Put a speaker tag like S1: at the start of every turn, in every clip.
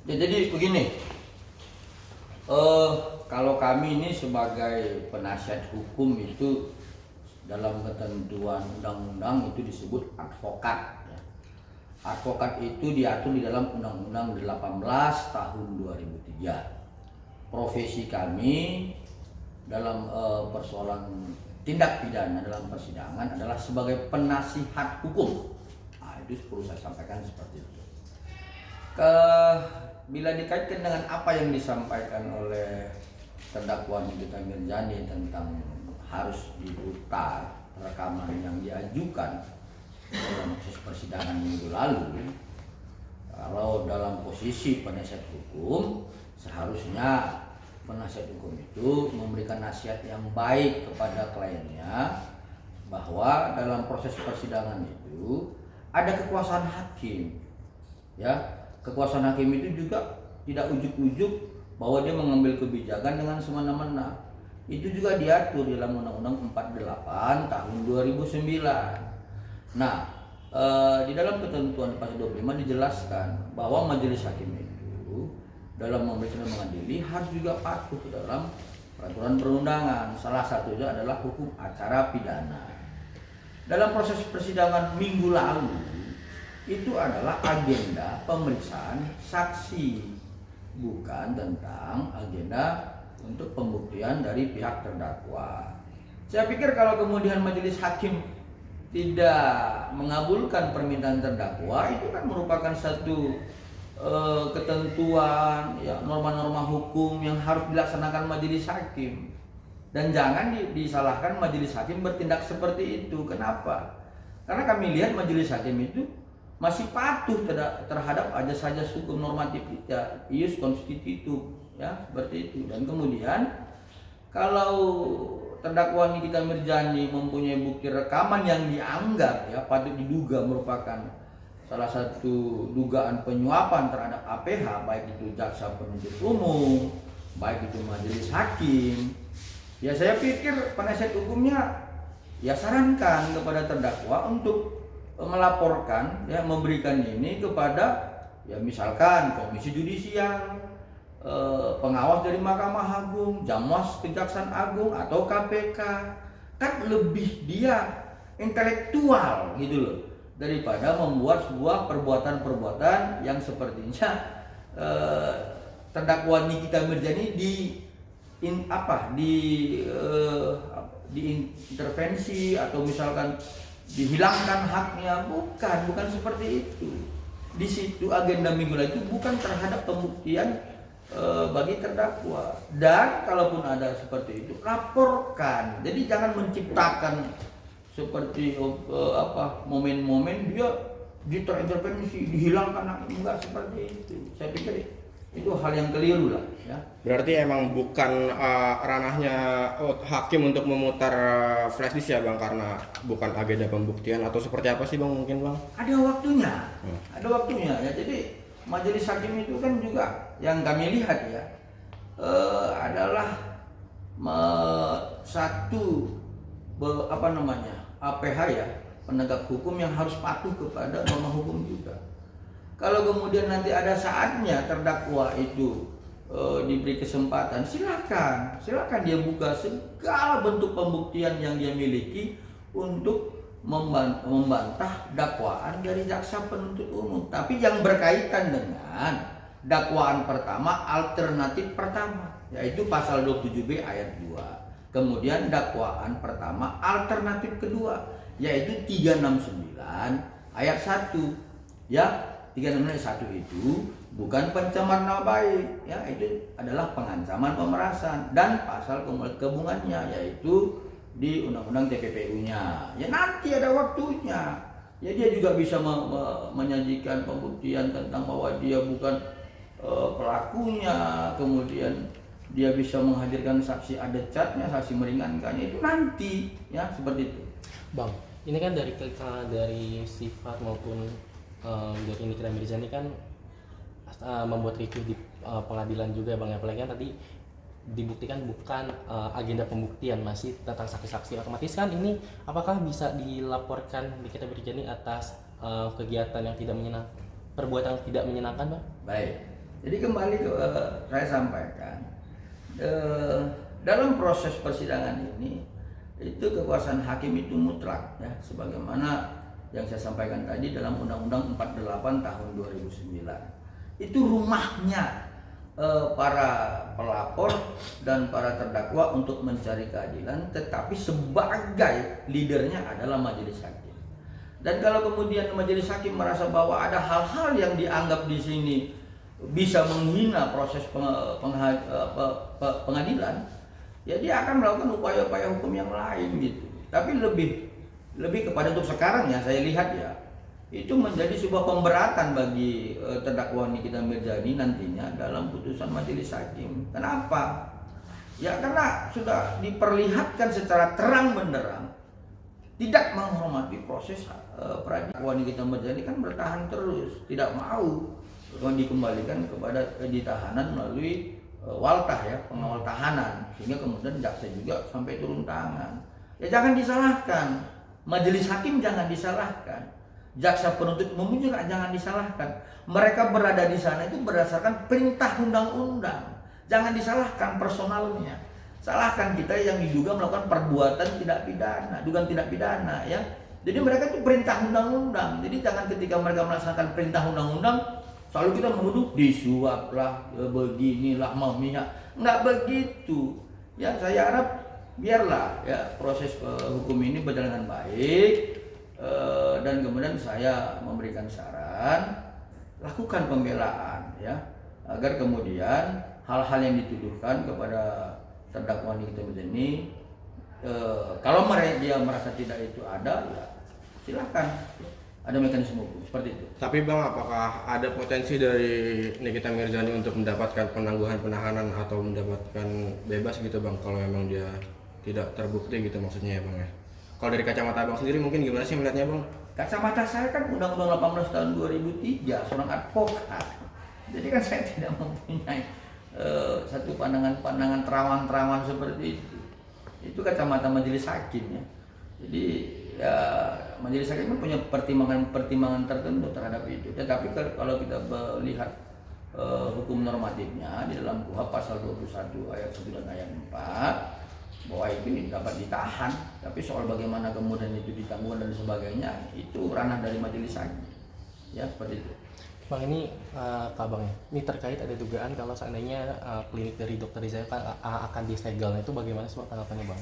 S1: Ya, jadi begini, kalau kami ini sebagai penasihat hukum itu dalam ketentuan undang-undang itu disebut advokat. Ya. Advokat itu diatur di dalam Undang-Undang 18 tahun 2003. Profesi kami dalam persoalan tindak pidana dalam persidangan adalah sebagai penasihat hukum. Nah, itu perlu saya sampaikan seperti itu. Bila dikaitkan dengan apa yang disampaikan oleh terdakwa Nikita Mirzani tentang harus diputar rekaman yang diajukan dalam proses persidangan minggu lalu, kalau dalam posisi penasihat hukum seharusnya penasihat hukum itu memberikan nasihat yang baik kepada kliennya bahwa dalam proses persidangan itu ada kekuasaan hakim, ya. Kekuasaan hakim itu juga tidak ujuk-ujuk bahwa dia mengambil kebijakan dengan semena-mena. Itu juga diatur dalam Undang-Undang 48 tahun 2009. Nah, di dalam ketentuan pasal 25 dijelaskan bahwa majelis hakim itu dalam memeriksa dan mengadili harus juga patuh dalam peraturan perundangan. Salah satunya adalah hukum acara pidana. Dalam proses persidangan minggu lalu itu adalah agenda pemeriksaan saksi, bukan tentang agenda untuk pembuktian dari pihak terdakwa. Saya pikir kalau kemudian majelis hakim tidak mengabulkan permintaan terdakwa, itu kan merupakan satu ketentuan, ya, norma-norma hukum yang harus dilaksanakan majelis hakim. Dan jangan disalahkan majelis hakim bertindak seperti itu. Kenapa? Karena kami lihat majelis hakim itu masih patuh terhadap ajas-ajas hukum normatif, ya, ius constitutum, ya, seperti itu. Dan kemudian kalau terdakwa Nikita Mirzani mempunyai bukti rekaman yang dianggap, ya, patut diduga merupakan salah satu dugaan penyuapan terhadap APH, baik itu jaksa penuntut umum, baik itu majelis hakim, ya, saya pikir penasihat hukumnya ya sarankan kepada terdakwa untuk melaporkan, ya, memberikan ini kepada, ya, misalkan komisi judisial, pengawas dari Mahkamah Agung, Jamwas Kejaksaan Agung atau KPK. Kan lebih dia intelektual gitu loh, daripada membuat sebuah perbuatan-perbuatan yang sepertinya terdakwa Nikita Mirzani diintervensi atau misalkan dihilangkan haknya. Bukan seperti itu. Di situ agenda minggu lalu itu bukan terhadap pembuktian bagi terdakwa. Dan kalaupun ada seperti itu, laporkan. Jadi jangan menciptakan seperti momen-momen dia dinterintervensi, dihilangkan haknya. Enggak seperti itu. Saya pikir itu hal yang keliru lah, ya.
S2: Berarti emang bukan ranahnya hakim untuk memutar flash disk ya Bang, karena bukan agenda pembuktian, atau seperti apa sih Bang mungkin Bang?
S1: Ada waktunya, ada waktunya, ya. Jadi majelis hakim itu kan juga yang kami lihat, ya, adalah satu APH, ya, penegak hukum yang harus patuh kepada norma hukum juga. Kalau kemudian nanti ada saatnya terdakwa itu diberi kesempatan, silakan dia buka segala bentuk pembuktian yang dia miliki untuk membantah dakwaan dari jaksa penuntut umum, tapi yang berkaitan dengan dakwaan pertama, alternatif pertama, yaitu pasal 27B ayat 2. Kemudian dakwaan pertama alternatif kedua, yaitu 369 ayat 1, ya. 369 ayat 1 itu bukan pencemaran nama baik, ya, itu adalah pengancaman pemerasan, dan pasal kehubungannya yaitu di Undang-Undang TPPU-nya. Ya, nanti ada waktunya. Ya, dia juga bisa menyajikan pembuktian tentang bahwa dia bukan pelakunya, kemudian dia bisa menghadirkan saksi ada catnya, saksi meringankannya, itu nanti, ya, seperti itu.
S3: Bang, ini kan dari sifat maupun dari Nikita Mirzani kan membuat review di pengadilan juga Bang, ya, apalagi kan tadi dibuktikan bukan agenda pembuktian, masih tentang saksi-saksi. Otomatis kan ini apakah bisa dilaporkan Nikita Mirzani atas kegiatan yang tidak menyenangkan, perbuatan yang tidak menyenangkan Bang?
S1: Baik, Jadi kembali ke saya sampaikan, dalam proses persidangan ini itu kekuasaan hakim itu mutlak ya, sebagaimana yang saya sampaikan tadi dalam Undang-Undang 48 tahun 2009. Itu rumahnya para pelapor dan para terdakwa untuk mencari keadilan, tetapi sebagai leadernya adalah majelis hakim. Dan kalau kemudian majelis hakim merasa bahwa ada hal-hal yang dianggap di sini bisa menghina proses pengadilan, ya dia akan melakukan upaya-upaya hukum yang lain gitu. Tapi lebih kepada untuk sekarang ya saya lihat ya, itu menjadi sebuah pemberatan bagi terdakwa Nikita Mirzani nantinya dalam putusan majelis hakim. Kenapa? Ya karena sudah diperlihatkan secara terang benderang tidak menghormati proses peradilan. Nikita Mirzani kan bertahan terus, tidak mau dikembalikan kepada ditahanan melalui waltah ya, pengawal tahanan, sehingga kemudian jaksa juga sampai turun tangan. Ya jangan disalahkan, majelis hakim jangan disalahkan, jaksa penuntut umum juga jangan disalahkan. Mereka berada di sana itu berdasarkan perintah undang-undang. Jangan disalahkan personalnya. Salahkan kita yang diduga melakukan perbuatan tidak pidana, dugaan tidak pidana ya. Jadi mereka itu perintah undang-undang. Jadi jangan ketika mereka melaksanakan perintah undang-undang selalu kita menuduh disuap lah, beginilah, memihak. Nggak begitu. Ya saya harap biarlah ya proses hukum ini berjalan dengan baik, dan kemudian saya memberikan saran, lakukan pembelaan ya, agar kemudian hal-hal yang dituduhkan kepada terdakwa Nikita Mirzani, kalau dia merasa tidak itu ada, ya silakan. Ada mekanisme hukum seperti itu.
S2: Tapi Bang, apakah ada potensi dari Nikita Mirzani untuk mendapatkan penangguhan penahanan atau mendapatkan bebas gitu Bang, kalau memang dia tidak terbukti gitu maksudnya ya Bang ya? Kalau dari kacamata Bang sendiri mungkin gimana sih melihatnya Bang?
S1: Kacamata saya kan Undang-Undang 18 tahun 2003, seorang advokat. Jadi kan saya tidak mempunyai satu pandangan terawan-terawan seperti itu. Itu kacamata majelis hakim ya. Jadi ya majelis hakim punya pertimbangan tertentu terhadap itu. Tetapi kalau kita melihat hukum normatifnya di dalam KUHP pasal 21 ayat 1 dan ayat 4, bahwa itu dapat ditahan. Tapi soal bagaimana kemudian itu ditanggung dan sebagainya, itu ranah dari majelis hakim. Ya seperti itu.
S3: Bang, ini Bang ya, ini terkait ada dugaan kalau seandainya klinik dari Dr. Riza akan disegel, itu bagaimana sih tanggapannya Bang?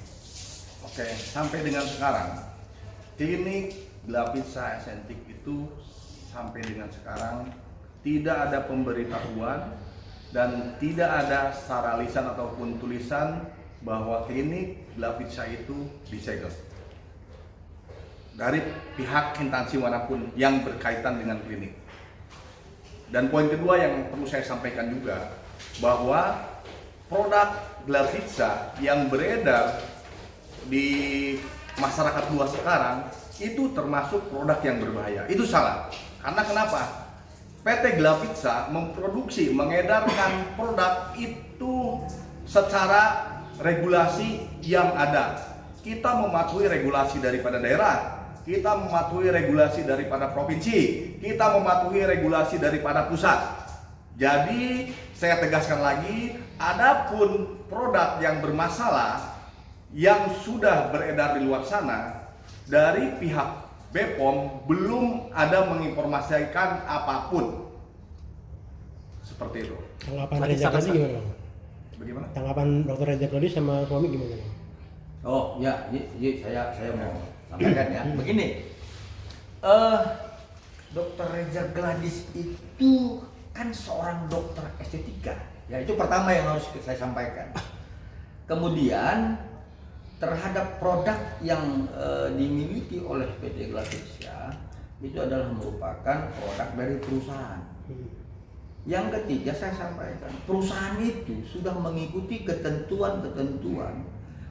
S4: Oke, sampai dengan sekarang klinik Glavitsa Estetik itu sampai dengan sekarang tidak ada pemberitahuan dan tidak ada secara lisan ataupun tulisan bahwa klinik Glavitsa itu disegel dari pihak instansi manapun yang berkaitan dengan klinik. Dan poin kedua yang perlu saya sampaikan juga, bahwa produk Glavitsa yang beredar di masyarakat luas sekarang itu termasuk produk yang berbahaya. Itu salah. Karena kenapa? PT Glavitsa memproduksi, mengedarkan produk itu secara regulasi yang ada. Kita mematuhi regulasi daripada daerah, kita mematuhi regulasi daripada provinsi, kita mematuhi regulasi daripada pusat. Jadi saya tegaskan lagi, adapun produk yang bermasalah yang sudah beredar di luar sana, dari pihak BPOM belum ada menginformasikan apapun. Seperti itu.
S5: Tanggapan Reza Gladi gimana Bang?
S4: Bagaimana?
S5: Tanggapan Dr. Reza Gladi sama suami gimana Bang?
S1: Oh ya, saya mau sampaikan ya. Begini, Dr. Reza Gladis itu kan seorang dokter estetika. Ya itu pertama yang harus saya sampaikan. Kemudian terhadap produk yang dimiliki oleh PT Glavitsa itu adalah merupakan produk dari perusahaan. Yang ketiga saya sampaikan, perusahaan itu sudah mengikuti ketentuan-ketentuan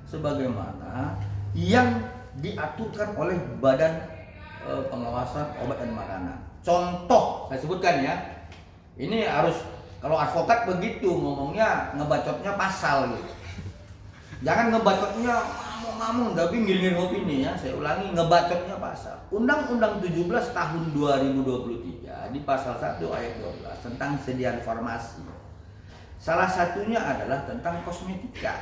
S1: sebagaimana yang diaturkan oleh Badan Pengawasan Obat dan Makanan. Contoh saya sebutkan ya, ini harus kalau advokat begitu ngomongnya, ngebacotnya pasal gitu. Jangan ngebacotnya ngamuk-ngamuk tapi ngiring opini ya, saya ulangi, ngebacotnya pasal. Undang-Undang 17 tahun 2023 di pasal 1 ayat 12 tentang sediaan farmasi. Salah satunya adalah tentang kosmetika.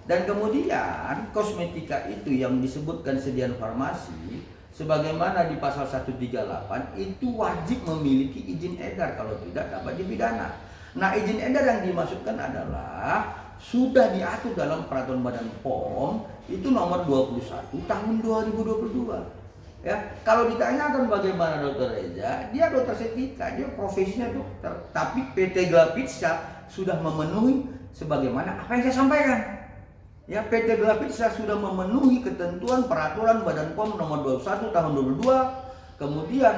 S1: Dan kemudian kosmetika itu yang disebutkan sediaan farmasi sebagaimana di pasal 138 itu wajib memiliki izin edar, kalau tidak dapat dipidana. Nah, izin edar yang dimaksudkan adalah sudah diatur dalam peraturan Badan POM itu nomor 21 tahun 2022. Ya, kalau ditanyakan bagaimana Dokter Reza, dia dokter setika, dia profesinya dokter, tapi PT Glapizza sudah memenuhi sebagaimana apa yang saya sampaikan. Ya, PT Glapizza sudah memenuhi ketentuan peraturan Badan POM nomor 21 tahun 2022, kemudian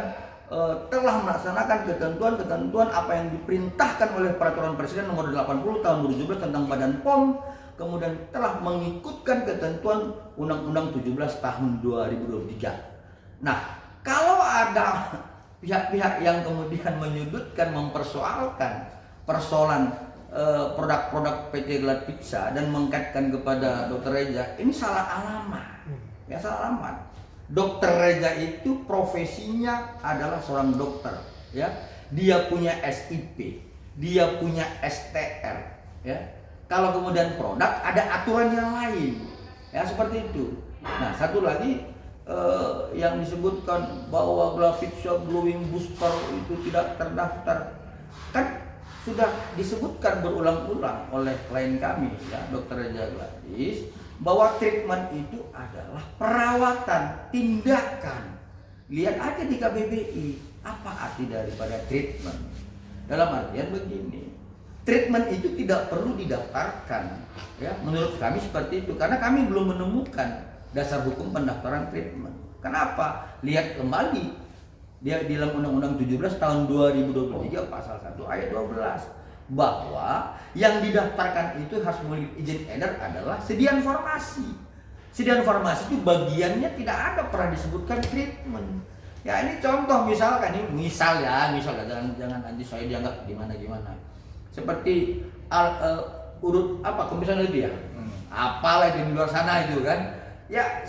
S1: telah melaksanakan ketentuan-ketentuan apa yang diperintahkan oleh peraturan Presiden nomor 80 tahun 2017 tentang Badan POM, kemudian telah mengikutkan ketentuan Undang-Undang 17 tahun 2023. Nah, kalau ada pihak-pihak yang kemudian menyudutkan, mempersoalkan persoalan produk-produk PT Glapizza dan mengkaitkan kepada Dokter Reza, ini salah alamat. Ya, salah alamat. Dokter Reza itu profesinya adalah seorang dokter, ya. Dia punya SIP, dia punya STR, ya. Kalau kemudian produk ada aturan yang lain, ya seperti itu. Nah, satu lagi yang disebutkan bahwa Glapizza Glowing Booster itu tidak terdaftar, kan sudah disebutkan berulang-ulang oleh klien kami, ya, Dokter Reza Gladys, bahwa treatment itu adalah perawatan, tindakan. Lihat aja di KBBI, apa arti daripada treatment? Dalam artian begini, treatment itu tidak perlu didaftarkan, ya, menurut kami seperti itu, karena kami belum menemukan dasar hukum pendaftaran treatment. Kenapa? Lihat kembali dia di dalam Undang-Undang 17 tahun 2023 pasal 1 ayat 12 bahwa yang didaftarkan itu harus memiliki izin edar adalah sediaan farmasi. Sediaan farmasi itu bagiannya tidak ada pernah disebutkan treatment. Ya, ini contoh misalkan ini misal jangan nanti saya dianggap gimana. Seperti urut apa komisioner itu ya. Apalah di luar sana itu kan. Ya,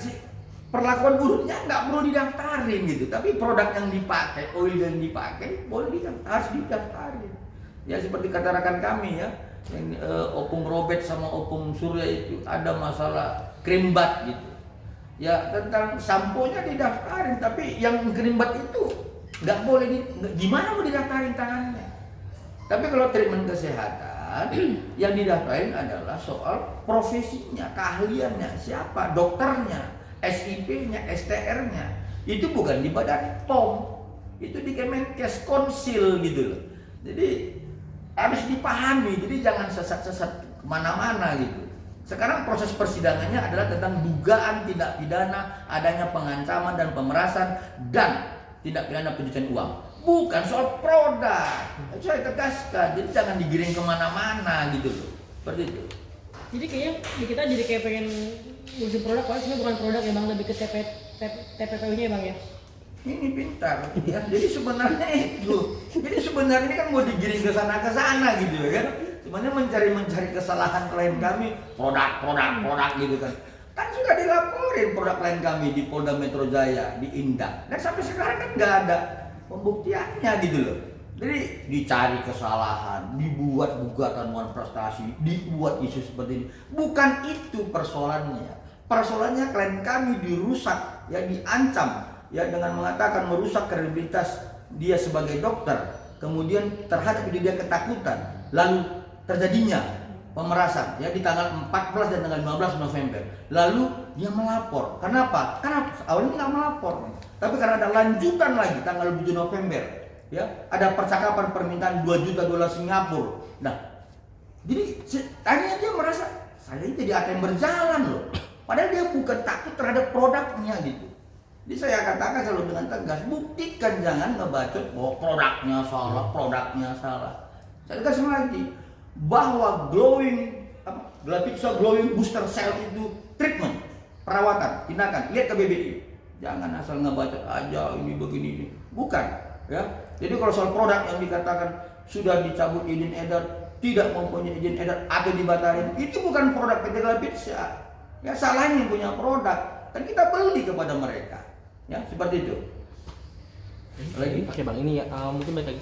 S1: perlakuan urutnya nggak perlu didaftarin gitu, tapi produk yang dipakai, oil yang dipakai boleh harus didaftarin. Ya, seperti kata rekan kami ya, yang Opung Robert sama Opung Surya itu ada masalah krimbat gitu. Ya, tentang sampo-nya didaftarin, tapi yang krimbat itu nggak boleh gimana mau didaftarin tangannya. Tapi kalau treatment kesehatan yang didaftarin adalah soal profesinya, keahliannya, siapa, dokternya, SIP-nya, STR-nya. Itu bukan di Badan POM, itu di Kemenkes Konsil gitu loh. Jadi harus dipahami, jadi jangan sesat-sesat kemana-mana gitu. Sekarang proses persidangannya adalah tentang dugaan tindak pidana adanya pengancaman dan pemerasan dan tindak pidana pencucian uang, bukan soal produk. Itu saya tegaskan, jadi jangan digiring kemana-mana gitu loh, seperti itu.
S6: Jadi kayaknya di kita jadi kayak pengen ngurusin produk, padahal sebenarnya bukan produk ya bang, lebih ke TPPU-nya ya bang ya.
S1: Ini pintar ya. Jadi sebenarnya itu. Jadi sebenarnya ini kan mau digiring ke sana gitu ya kan. Sebenarnya mencari kesalahan klien kami, produk gitu kan. Kan sudah dilaporin produk klien kami di Polda Metro Jaya, di Indah. Dan sampai sekarang kan nggak ada pembuktiannya gitu loh. Jadi dicari kesalahan, dibuat gugatan non prestasi, dibuat isu seperti ini. Bukan itu persoalannya. Persoalannya klien kami dirusak, ya diancam. Ya, dengan mengatakan merusak kredibilitas dia sebagai dokter, kemudian terhadap dia ketakutan, lalu terjadinya pemerasan ya di tanggal 14 dan tanggal 15 November. Lalu dia melapor. Kenapa? Karena awalnya nggak melapor, tapi karena ada lanjutan lagi tanggal 7 November, ya ada percakapan permintaan $2 juta Singapura. Nah, jadi tadinya dia merasa saya ini jadi ATM berjalan loh, padahal dia bukan takut terhadap produknya gitu. Jadi saya katakan selalu dengan tegas, buktikan, jangan ngebacot bahwa produknya salah. Saya tegas lagi bahwa Glapizza Glowing Booster Cell itu treatment, perawatan, tindakan. Lihat ke KBBI. Jangan asal ngebacot aja ini begini ini. Bukan, ya. Jadi kalau soal produk yang dikatakan sudah dicabut izin edar, tidak mempunyai izin edar atau dibatalin, itu bukan produk PT Glapizza. Ya salahnya yang punya produk, kan kita beli kepada mereka. Ya, seperti itu. Lagi?
S3: Oke bang, ini mungkin balik lagi